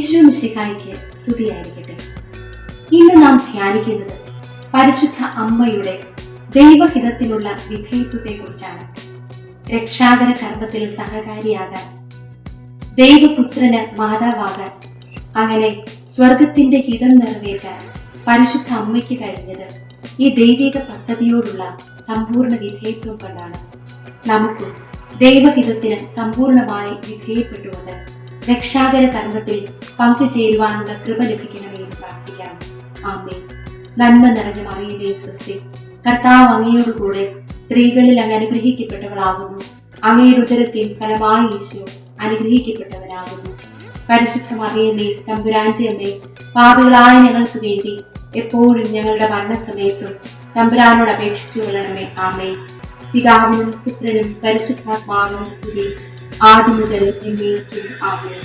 ഈശോ മിശിഹായ്ക്ക് സ്തുതിയായിരിക്കട്ടെ. ഇന്ന് നാം ധ്യാനിക്കുന്നത് പരിശുദ്ധ അമ്മയുടെ ദൈവഹിതത്തിനുള്ള വിധേയത്വത്തെക്കുറിച്ചാണ്. രക്ഷാകര കർമ്മത്തിൽ സഹകാരിയാകാൻ, ദൈവപുത്രന് മാതാവാകാൻ, അങ്ങനെ സ്വർഗത്തിന്റെ ഹിതം നിറവേറ്റാൻ പരിശുദ്ധ അമ്മയ്ക്ക് കഴിഞ്ഞത് ഈ ദൈവിക പദ്ധതിയോടുള്ള സമ്പൂർണ്ണ വിധേയത്വം കൊണ്ടാണ്. നമുക്കും ദൈവഹിതത്തിന് സമ്പൂർണമായി വിധേയപ്പെട്ടുകൊണ്ട് രക്ഷാകര കർമ്മത്തിൽ പങ്കുചേരുവാനുള്ള കൃപ ലഭിക്കണമേ എന്ന് പ്രാർത്ഥിക്കാം. ആമേൻ. നന്മ നിറഞ്ഞ മറിയമേ സ്വസ്തി, കർത്താവ് അങ്ങയോടുകൂടെ സ്ത്രീകളിൽ അങ്ങ് അനുഗ്രഹിക്കപ്പെട്ടവളാകുന്നു. അങ്ങയുടെ ഉദരത്തിൻ ഫലമായി ഈശോ അനുഗ്രഹിക്കപ്പെട്ടവനാകുന്നു. പരിശുദ്ധ മറിയമേ, തമ്പുരാന്റെ അമ്മേ, പാപികളായ ഞങ്ങൾക്ക് വേണ്ടി എപ്പോഴും ഞങ്ങളുടെ മരണസമയത്തും തമ്പുരാനോട് അപേക്ഷിച്ചു കൊള്ളണമേ. ആമേൻ. പിതാവിനും പുത്രനും പരിശുദ്ധാത്മാവിനും സ്തുതി, ആദ്യം മുതൽ എന്നേക്കും. ആമേൻ.